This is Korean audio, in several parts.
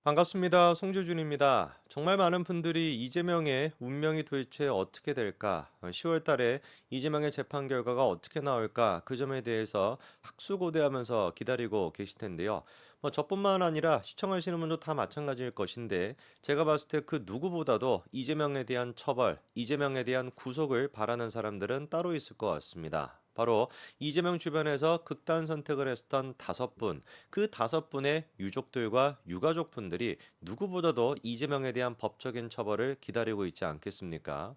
반갑습니다. 송재준입니다. 정말 많은 분들이 이재명의 운명이 도대체 어떻게 될까? 10월 달에 이재명의 재판 결과가 어떻게 나올까? 그 점에 대해서 학수고대하면서 기다리고 계실 텐데요. 저뿐만 아니라 시청하시는 분도 다 마찬가지일 것인데 제가 봤을 때 그 누구보다도 이재명에 대한 처벌, 이재명에 대한 구속을 바라는 사람들은 따로 있을 것 같습니다. 바로 이재명 주변에서 극단 선택을 했던 5분, 그 5분의 유족들과 유가족분들이 누구보다도 이재명에 대한 법적인 처벌을 기다리고 있지 않겠습니까?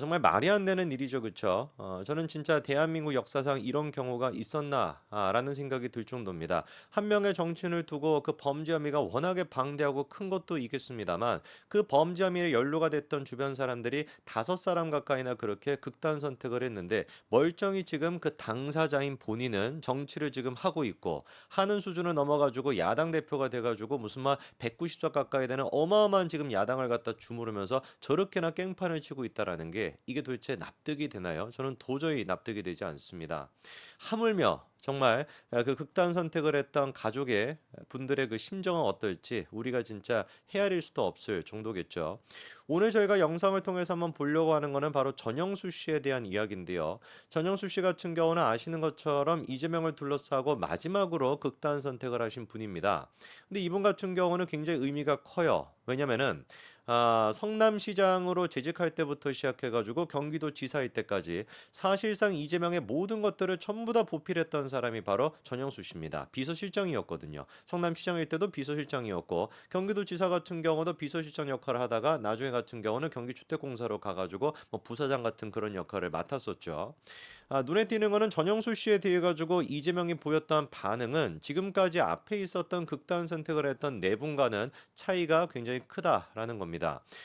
정말 말이 안 되는 일이죠, 그쵸? 저는 진짜 대한민국 역사상 이런 경우가 있었나? 라는 생각이 들 정도입니다. 한 명의 정치인을 두고 그 범죄 혐의가 워낙에 방대하고 큰 것도 있겠습니다만 그 범죄 혐의에 연루가 됐던 주변 사람들이 5사람 가까이나 그렇게 극단 선택을 했는데 멀쩡히 지금 그 당사자인 본인은 정치를 지금 하고 있고 하는 수준을 넘어가지고 야당 대표가 돼가지고 무슨 막 190석 가까이 되는 어마어마한 지금 야당을 갖다 주무르면서 저렇게나 깽판을 치고 있다라는 게 이게 도대체 납득이 되나요? 저는 도저히 납득이 되지 않습니다. 하물며 정말 그 극단 선택을 했던 가족의 분들의 그 심정은 어떨지 우리가 진짜 헤아릴 수도 없을 정도겠죠. 오늘 저희가 영상을 통해서 한번 보려고 하는 거는 바로 전영수 씨에 대한 이야기인데요. 전영수 씨 같은 경우는 아시는 것처럼 이재명을 둘러싸고 마지막으로 극단 선택을 하신 분입니다. 근데 이분 같은 경우는 굉장히 의미가 커요. 왜냐면은 성남시장으로 재직할 때부터 시작해가지고 경기도 지사일 때까지 사실상 이재명의 모든 것들을 전부 다 보필했던 사람이 바로 전영수 씨입니다. 비서실장이었거든요. 성남시장일 때도 비서실장이었고 경기도지사 같은 경우도 비서실장 역할을 하다가 나중에 같은 경우는 경기주택공사로 가가지고 뭐 부사장 같은 그런 역할을 맡았었죠. 눈에 띄는 거는 전영수 씨에 대해 가지고 이재명이 보였던 반응은 지금까지 앞에 있었던 극단 선택을 했던 네 분과는 차이가 굉장히 크다라는 겁니다.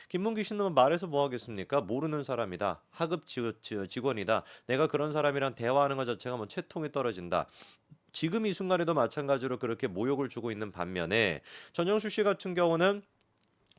김문기 씨는 말해서 뭐 하겠습니까? 모르는 사람이다. 하급 직원이다. 내가 그런 사람이랑 대화하는 것 자체가 뭐 채통이 떨어진다. 지금 이 순간에도 마찬가지로 그렇게 모욕을 주고 있는 반면에 전영수 씨 같은 경우는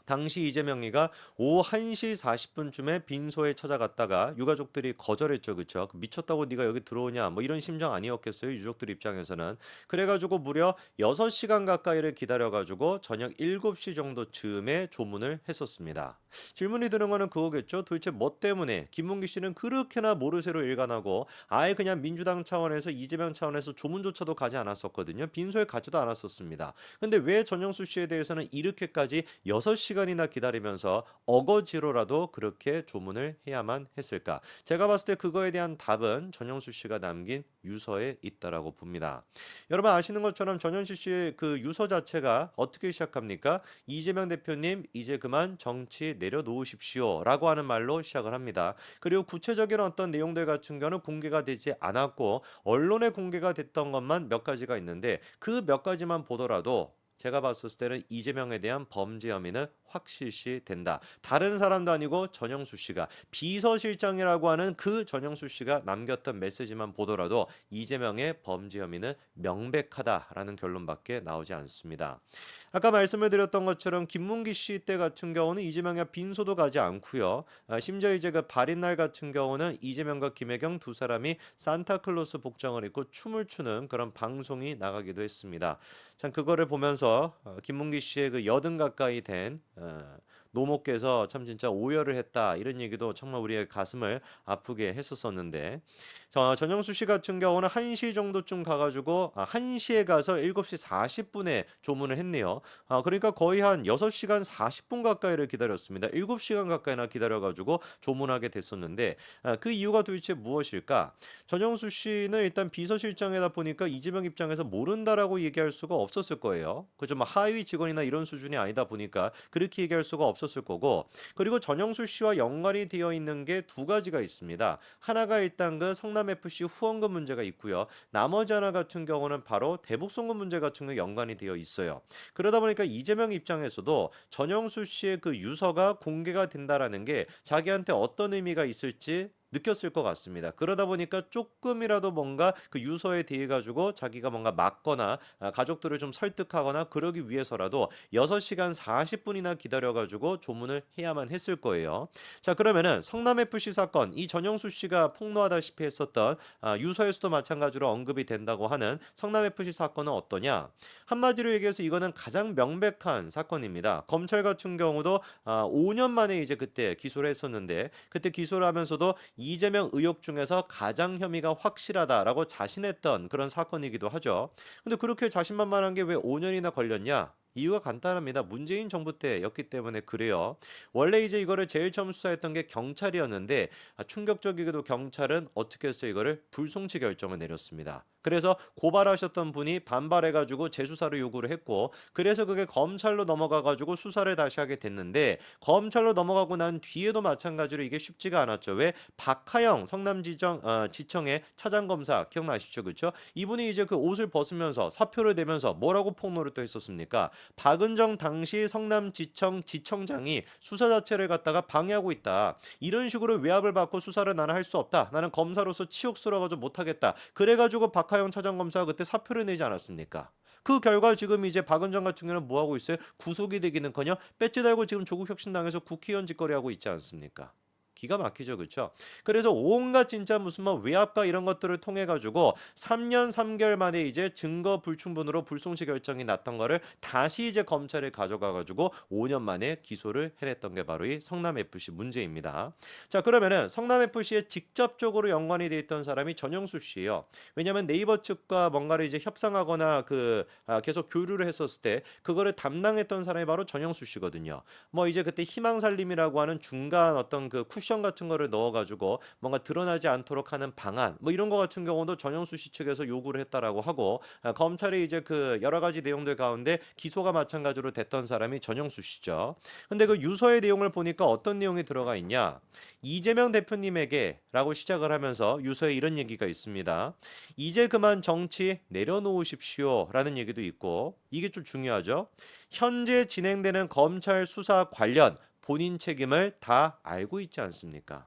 당시 이재명이가 오후 1시 40분쯤에 빈소에 찾아갔다가 유가족들이 거절했죠. 그쵸? 미쳤다고 네가 여기 들어오냐 뭐 이런 심정 아니었겠어요. 유족들 입장에서는. 그래가지고 무려 6시간 가까이를 기다려가지고 저녁 7시 정도 즈음에 조문을 했었습니다. 질문이 드는 거는 그거겠죠. 도대체 뭐 때문에 김문기 씨는 그렇게나 모르쇠로 일관하고 아예 그냥 민주당 차원에서 이재명 차원에서 조문조차도 가지 않았었거든요. 빈소에 가지도 않았었습니다. 근데 왜 전영수 씨에 대해서는 이렇게까지 6시간이나 기다리면서 어거지로라도 그렇게 조문을 해야만 했을까? 제가 봤을 때 그거에 대한 답은 전영수 씨가 남긴 유서에 있다라고 봅니다. 여러분 아시는 것처럼 전영수 씨의 그 유서 자체가 어떻게 시작합니까? 이재명 대표님 이제 그만 정치 내려놓으십시오라고 하는 말로 시작을 합니다. 그리고 구체적인 어떤 내용들 같은 경우는 공개가 되지 않았고 언론에 공개가 됐던 것만 몇 가지가 있는데 그 몇 가지만 보더라도 제가 봤을 때는 이재명에 대한 범죄 혐의는 확실시 된다. 다른 사람도 아니고 전영수 씨가 비서실장이라고 하는 그 전영수 씨가 남겼던 메시지만 보더라도 이재명의 범죄 혐의는 명백하다라는 결론밖에 나오지 않습니다. 아까 말씀을 드렸던 것처럼 김문기 씨 때 같은 경우는 이재명이 빈소도 가지 않고요. 심지어 이제 그 발인날 같은 경우는 이재명과 김혜경 두 사람이 산타클로스 복장을 입고 춤을 추는 그런 방송이 나가기도 했습니다. 참 그거를 보면서 김문기 씨의 그 여든 가까이 된 노모께서 참 진짜 오열을 했다 이런 얘기도 정말 우리의 가슴을 아프게 했었었는데 전영수 씨 같은 경우는 1시 정도쯤 가가지고 1시에 가서 7시 40분에 조문을 했네요. 그러니까 거의 한 6시간 40분 가까이를 기다렸습니다. 7시간 가까이나 기다려가지고 조문하게 됐었는데 그 이유가 도대체 무엇일까? 전영수 씨는 일단 비서실장이다 보니까 이재명 입장에서 모른다라고 얘기할 수가 없었을 거예요. 그죠? 뭐 하위 직원이나 이런 수준이 아니다 보니까 그렇게 얘기할 수가 없었을 거고 그리고 전영수 씨와 연관이 되어 있는 게 두 가지가 있습니다. 하나가 일단 그 성남FC 후원금 문제가 있고요. 나머지 하나 같은 경우는 바로 대북송금 문제 같은 게 연관이 되어 있어요. 그러다 보니까 이재명 입장에서도 전영수 씨의 그 유서가 공개가 된다라는 게 자기한테 어떤 의미가 있을지 느꼈을 것 같습니다. 그러다 보니까 쪼끔이라도 뭔가 그 유서에 대해 가지고 자기가 뭔가 막거나 가족들을 좀 설득하거나 그러기 위해서라도 6시간 40분이나 기다려 가지고 조문을 해야만 했을 거예요. 자, 그러면은 성남 FC 사건, 이 전영수 씨가 폭로하다시피 했었던 유서에서도 마찬가지로 언급이 된다고 하는 성남 FC 사건은 어떠냐? 한마디로 얘기해서 이거는 가장 명백한 사건입니다. 검찰 같은 경우도 5년 만에 이제 그때 기소를 했었는데, 그때 기소를 하면서도 이재명 의혹 중에서 가장 혐의가 확실하다라고 자신했던 그런 사건이기도 하죠. 근데 그렇게 자신만만한 게 왜 5년이나 걸렸냐? 이유가 간단합니다. 문재인 정부 때였기 때문에 그래요. 원래 이제 이거를 제일 처음 수사했던 게 경찰이었는데, 충격적이게도 경찰은 어떻게 했어요? 이거를 불송치 결정을 내렸습니다. 그래서 고발하셨던 분이 반발해가지고 재수사를 요구를 했고, 그래서 그게 검찰로 넘어가가지고 수사를 다시 하게 됐는데, 검찰로 넘어가고 난 뒤에도 마찬가지로 이게 쉽지가 않았죠. 왜? 박하영 지청의 차장검사 기억나시죠? 그렇죠? 이분이 이제 그 옷을 벗으면서 사표를 내면서 뭐라고 폭로를 또 했었습니까? 박은정 당시 성남지청 지청장이 수사 자체를 갖다가 방해하고 있다. 이런 식으로 외압을 받고 수사를 나는 할 수 없다. 나는 검사로서 치욕스러워가지고 못하겠다. 그래가지고 박하영 차장검사가 그때 사표를 내지 않았습니까? 그 결과 지금 이제 박은정 같은 경우는 뭐 하고 있어요? 구속이 되기는커녕 배지 달고 지금 조국 혁신당에서 국회의원 짓거리하고 있지 않습니까? 기가 막히죠, 그렇죠? 그래서 온갖 진짜 무슨 뭐 외압과 이런 것들을 통해 가지고 3년 3개월 만에 이제 증거 불충분으로 불송치 결정이 났던 거를 다시 이제 검찰에 가져가 가지고 5년 만에 기소를 해냈던 게 바로 이 성남 FC 문제입니다. 자, 그러면은 성남 FC에 직접적으로 연관이 돼 있던 사람이 전영수 씨예요. 왜냐하면 네이버 측과 뭔가를 이제 협상하거나 계속 교류를 했었을 때 그거를 담당했던 사람이 바로 전영수 씨거든요. 뭐 이제 그때 희망살림이라고 하는 중간 어떤 그 쿠션 같은 거를 넣어가지고 뭔가 드러나지 않도록 하는 방안 뭐 이런 거 같은 경우도 전영수 씨 측에서 요구를 했다라고 하고, 검찰이 이제 그 여러 가지 내용들 가운데 기소가 마찬가지로 됐던 사람이 전영수 씨죠. 근데 그 유서의 내용을 보니까 어떤 내용이 들어가 있냐? 이재명 대표님에게라고 시작을 하면서 유서에 이런 얘기가 있습니다. 이제 그만 정치 내려놓으십시오라는 얘기도 있고, 이게 좀 중요하죠. 현재 진행되는 검찰 수사 관련 본인 책임을 다 알고 있지 않습니까?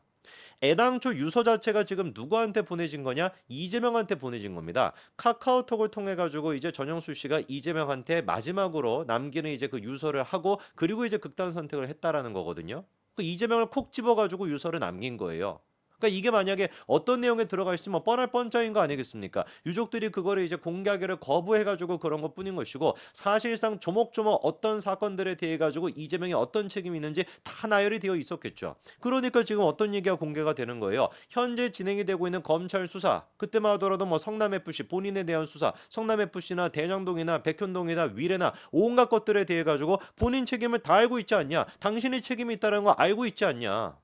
애당초 유서 자체가 지금 누구한테 보내진 거냐? 이재명한테 보내진 겁니다. 카카오톡을 통해 가지고 이제 전영수 씨가 이재명한테 마지막으로 남기는 이제 그 유서를 하고, 그리고 이제 극단 선택을 했다라는 거거든요. 그 이재명을 콕 집어 가지고 유서를 남긴 거예요. 그러니까 이게 만약에 어떤 내용에 들어가 있으면 뻔할 뻔짜인 거 아니겠습니까? 유족들이 그거를 이제 공개하기를 거부해가지고 그런 것뿐인 것이고, 사실상 조목조목 어떤 사건들에 대해 가지고 이재명이 어떤 책임이 있는지 다 나열이 되어 있었겠죠. 그러니까 지금 어떤 얘기가 공개가 되는 거예요. 현재 진행이 되고 있는 검찰 수사, 그때만 하더라도 뭐 성남 FC 본인에 대한 수사, 성남 FC나 대장동이나 백현동이나 위례나 온갖 것들에 대해 가지고 본인 책임을 다 알고 있지 않냐? 당신의 책임이 있다는 거 알고 있지 않냐?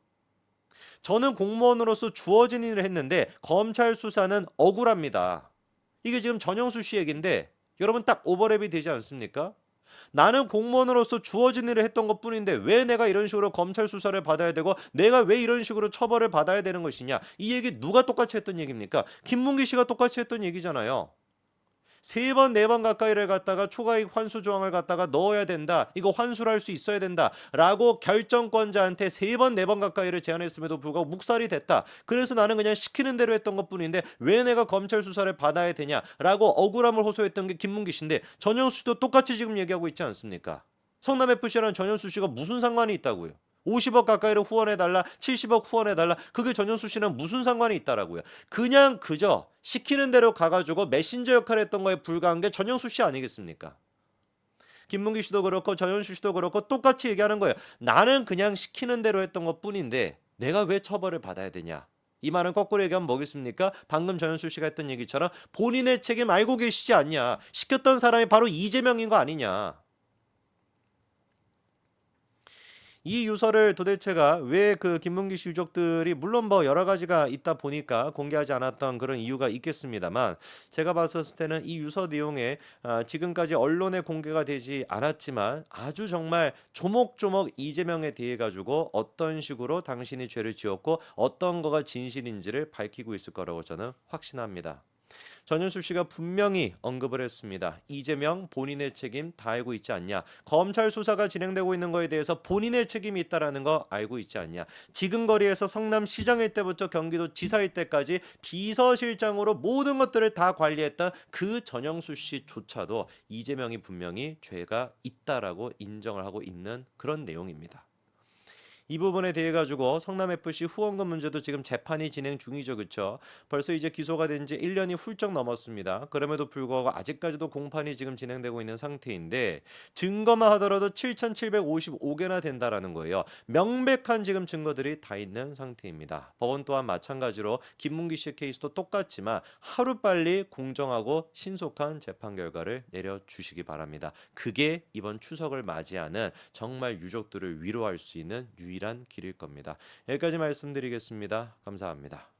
저는 공무원으로서 주어진 일을 했는데 검찰 수사는 억울합니다. 이게 지금 전영수 씨 얘기인데 여러분 딱 오버랩이 되지 않습니까? 나는 공무원으로서 주어진 일을 했던 것뿐인데 왜 내가 이런 식으로 검찰 수사를 받아야 되고 내가 왜 이런 식으로 처벌을 받아야 되는 것이냐? 이 얘기 누가 똑같이 했던 얘기입니까? 김문기 씨가 똑같이 했던 얘기잖아요. 3번, 4번 가까이를 갖다가 초과이익 환수 조항을 갖다가 넣어야 된다. 이거 환수를 할 수 있어야 된다. 라고 결정권자한테 3번, 4번 가까이를 제안했음에도 불구하고 묵살이 됐다. 그래서 나는 그냥 시키는 대로 했던 것뿐인데 왜 내가 검찰 수사를 받아야 되냐? 라고 억울함을 호소했던 게 김문기 씨인데 전현수 씨도 똑같이 지금 얘기하고 있지 않습니까? 성남FC랑 전현수 씨가 무슨 상관이 있다고요? 50억 가까이를 후원해달라, 70억 후원해달라, 그게 전현수 씨랑 무슨 상관이 있다라고요? 그냥 그저 시키는 대로 가가지고 메신저 역할을 했던 거에 불과한 게 전현수 씨 아니겠습니까? 김문기 씨도 그렇고 전현수 씨도 그렇고 똑같이 얘기하는 거예요. 나는 그냥 시키는 대로 했던 것뿐인데 내가 왜 처벌을 받아야 되냐? 이 말은 거꾸로 얘기하면 뭐겠습니까? 방금 전현수 씨가 했던 얘기처럼 본인의 책임 알고 계시지 않냐? 시켰던 사람이 바로 이재명인 거 아니냐? 이 유서를 도대체가 왜 그 김문기 씨 유족들이 물론 뭐 여러 가지가 있다 보니까 공개하지 않았던 그런 이유가 있겠습니다만, 제가 봤었을 때는 이 유서 내용에 지금까지 언론에 공개가 되지 않았지만 아주 정말 조목조목 이재명에 대해 가지고 어떤 식으로 당신이 죄를 지었고 어떤 거가 진실인지를 밝히고 있을 거라고 저는 확신합니다. 전현수 씨가 분명히 언급을 했습니다. 이재명 본인의 책임 다 알고 있지 않냐? 검찰 수사가 진행되고 있는 거에 대해서 본인의 책임이 있다라는 거 알고 있지 않냐? 지금 거리에서 성남시장일 때부터 경기도 지사일 때까지 비서실장으로 모든 것들을 다 관리했던 그 전영수 씨조차도 이재명이 분명히 죄가 있다라고 인정을 하고 있는 그런 내용입니다. 이 부분에 대해 가지고 성남FC 후원금 문제도 지금 재판이 진행 중이죠. 그렇죠? 벌써 이제 기소가 된 지 1년이 훌쩍 넘었습니다. 그럼에도 불구하고 아직까지도 공판이 지금 진행되고 있는 상태인데 증거만 하더라도 7,755개나 된다라는 거예요. 명백한 지금 증거들이 다 있는 상태입니다. 법원 또한 마찬가지로 김문기 씨 케이스도 똑같지만 하루빨리 공정하고 신속한 재판 결과를 내려주시기 바랍니다. 그게 이번 추석을 맞이하는 정말 유족들을 위로할 수 있는 유일한 길일 겁니다. 여기까지 말씀드리겠습니다. 감사합니다.